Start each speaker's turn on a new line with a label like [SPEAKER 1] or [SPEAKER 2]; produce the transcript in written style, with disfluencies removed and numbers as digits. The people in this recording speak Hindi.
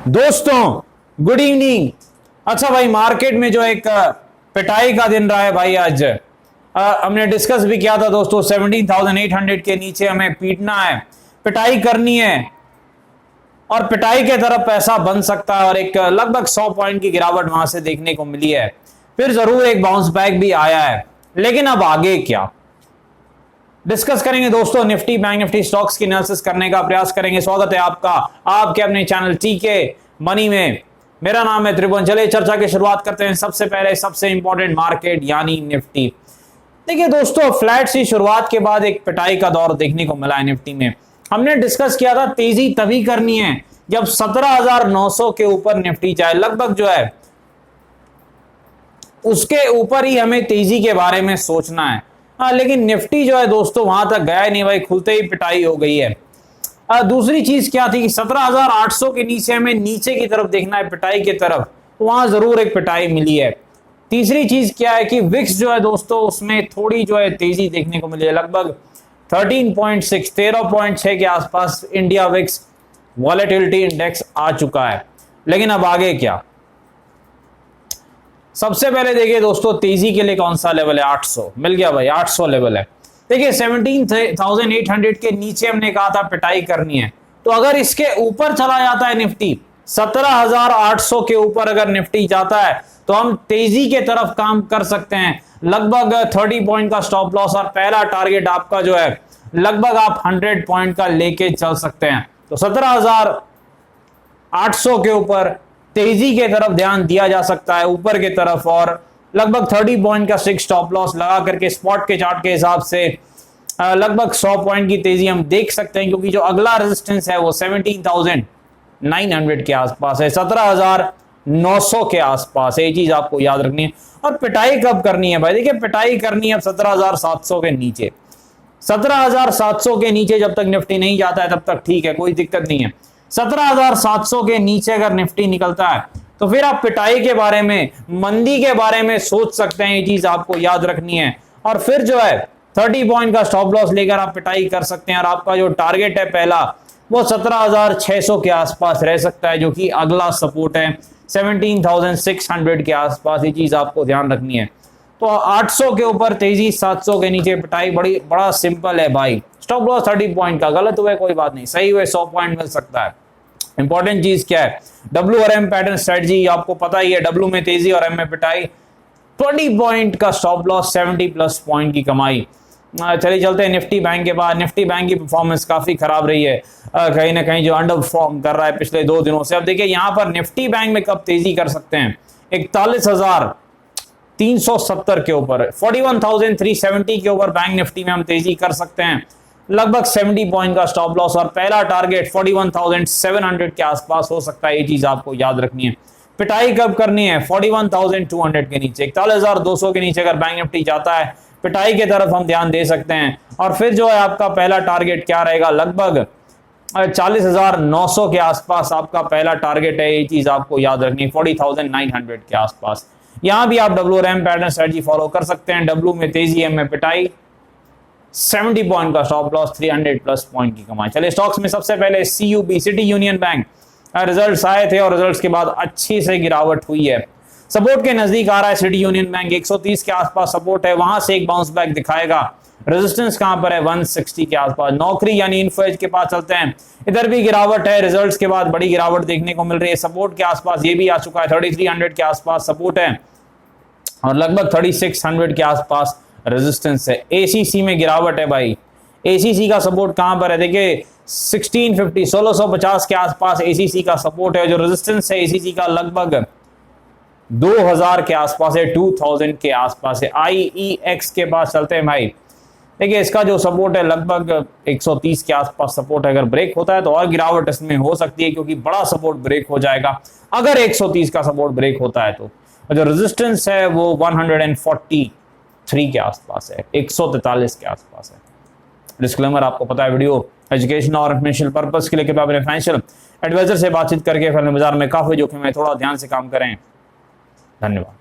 [SPEAKER 1] दोस्तों गुड इवनिंग। अच्छा भाई, मार्केट में जो एक पिटाई का दिन रहा है भाई आज, हमने डिस्कस भी किया था दोस्तों, 17,800 के नीचे हमें पीटना है, पिटाई करनी है और पिटाई के तरफ पैसा बन सकता है और एक लगभग 100 पॉइंट की गिरावट वहां से देखने को मिली है। फिर जरूर एक बाउंस बैक भी आया है, लेकिन अब आगे क्या डिस्कस करेंगे दोस्तों। निफ्टी बैंक निफ्टी स्टॉक्स की एनालिसिस करने का प्रयास करेंगे। स्वागत है आपका आपके अपने चैनल टीके मनी में। मेरा नाम है त्रिभुवन। चलिए चर्चा की शुरुआत करते हैं। सबसे पहले सबसे इंपॉर्टेंट मार्केट यानी निफ्टी। देखिए दोस्तों, फ्लैट सी शुरुआत के बाद एक पिटाई का दौर देखने को मिला है निफ्टी में। हमने डिस्कस किया था तेजी तभी करनी है जब 17,900 के ऊपर निफ्टी जाए, लगभग जो है उसके ऊपर ही हमें तेजी के बारे में सोचना है। लेकिन निफ्टी जो है दोस्तों वहां तक गया नहीं भाई, खुलते ही पिटाई हो गई है। दूसरी चीज क्या थी कि 17,800 के नीचे हमें नीचे की तरफ देखना है, पिटाई की तरफ, वहां जरूर एक पिटाई मिली है। तीसरी चीज क्या है कि विक्स जो है दोस्तों उसमें थोड़ी जो है तेजी देखने को मिली है, लगभग 13.6 के आसपास इंडिया विक्स वॉलेटिलिटी इंडेक्स आ चुका है। लेकिन अब आगे क्या, सबसे पहले देखिए दोस्तों तेजी के लिए कौन सा लेवल है, 800 मिल गया भाई, 800 लेवल है। देखिए 17,800 के नीचे हमने कहा था पिटाई करनी है, तो अगर इसके ऊपर चला जाता है निफ्टी, 17,800 के ऊपर अगर निफ्टी जाता है तो हम तेजी के तरफ काम कर सकते हैं। लगभग 30 पॉइंट का स्टॉप लॉस और पहला टारगेट आपका जो है लगभग आप 100 पॉइंट का लेके चल सकते हैं। तो 17,800 के ऊपर तेजी के तरफ ध्यान दिया जा सकता है, ऊपर के तरफ, और लगभग 30 पॉइंट का स्ट्रिक्ट स्टॉप लॉस लगा करके स्पॉट के चार्ट के हिसाब से लगभग 100 पॉइंट की तेजी हम देख सकते हैं, क्योंकि जो अगला रेजिस्टेंस है वो 17,900 के आसपास है, 17,900 के आसपास है। ये चीज आपको याद रखनी है। और पिटाई कब करनी है भाई, देखिए पिटाई करनी है अब 17,700 के नीचे। 17,700 के नीचे जब तक निफ्टी नहीं जाता है तब तक ठीक है, कोई दिक्कत नहीं है। 17,700 के नीचे अगर निफ्टी निकलता है तो फिर आप पिटाई के बारे में, मंदी के बारे में सोच सकते हैं। ये चीज आपको याद रखनी है। और फिर जो है 30 पॉइंट का स्टॉप लॉस लेकर आप पिटाई कर सकते हैं, और आपका जो टारगेट है पहला वो 17,600 के आसपास रह सकता है, जो कि अगला सपोर्ट है 17,600 के आसपास। ये चीज आपको ध्यान रखनी है। तो 800 के ऊपर तेजी, 700 के नीचे पिटाई, बड़ा सिंपल है भाई। स्टॉप लॉस 30 पॉइंट का, गलत हुआ कोई बात नहीं, सही हुए 100 पॉइंट मिल सकता है। इंपॉर्टेंट चीज क्या है, डब्ल्यू और एम पैटर्न स्ट्रेटजी आपको पता ही है। डब्ल्यू में तेजी और एम में पिटाई, 20 पॉइंट का स्टॉप लॉस, 70+ पॉइंट की कमाई। चलिए चलते हैं निफ्टी बैंक के बाद। निफ्टी बैंक की परफॉर्मेंस काफी खराब रही है, कहीं ना कहीं जो अंडर परफॉर्म कर रहा है पिछले 2 दिनों से। अब देखिए यहां पर निफ्टी बैंक में कब तेजी कर सकते हैं, 41,370 के ऊपर, 41,370 के ऊपर बैंक निफ्टी में हम तेजी कर सकते हैं, लगभग 70 पॉइंट का स्टॉप लॉस, और पहला टारगेट 41,700 के आसपास हो सकता है। ये चीज आपको याद रखनी है। पिटाई कब करनी है, 41,200 के नीचे, 41,200 के नीचे अगर बैंक निफ्टी जाता है पिटाई के तरफ हम ध्यान दे सकते हैं। और फिर जो है आपका पहला टारगेट क्या रहेगा, लगभग 40,900 के आसपास आपका पहला टारगेट है। ये चीज आपको याद रखनी है, 40,900 के आसपास। यहां भी आप डब्ल्यू और एम पैटर्न स्ट्रेटजी फॉलो कर सकते हैं। डब्ल्यू में तेजी, एम में पिटाई, 70 पॉइंट का स्टॉप लॉस, 300+ पॉइंट की कमाई। चलिए स्टॉक्स में सबसे पहले CUB, city union bank, results आए थे और रिजल्ट्स के बाद अच्छी से गिरावट हुई है, सपोर्ट के नजदीक आ रहा है। सिटी यूनियन बैंक 130 के आसपास सपोर्ट है, वहां से एक बाउंस बैक दिखाएगा। रेजिस्टेंस कहां पर है, 160 के आसपास। नौकरी यानी इन्फोएज के पास चलते हैं, इधर भी गिरावट है, रिजल्ट्स के बाद बड़ी गिरावट देखने को मिल रही है। सपोर्ट के आसपास ये भी आ चुका है, 3300 के आसपास सपोर्ट है और लगभग 3600 के आसपास रेजिस्टेंस है। एसीसी में गिरावट है भाई, एसीसी का सपोर्ट कहां पर है, देखिए 1650 के आसपास एसीसी का सपोर्ट है। जो रेजिस्टेंस है एसीसी का लगभग 2000 के आसपास है, 2000 के आसपास है। आईईएक्स के पास चलते हैं भाई, देखिए इसका जो सपोर्ट है लगभग 130 के आसपास सपोर्ट है। अगर ब्रेक होता है तो और गिरावट इसमें हो सकती है, क्योंकि बड़ा सपोर्ट ब्रेक हो जाएगा अगर 130 का सपोर्ट ब्रेक होता है तो। जो रेजिस्टेंस है वो 143 के आसपास है, 143 के आसपास है। डिस्क्लेमर आपको पता है, वीडियो एजुकेशन और इंफॉर्मेशनल पर्पस के लिए कृपया अपने फाइनेंशियल एडवाइजर से बातचीत करके फंड बाजार में काफी जोखिम है, थोड़ा ध्यान से काम करें। धन्यवाद।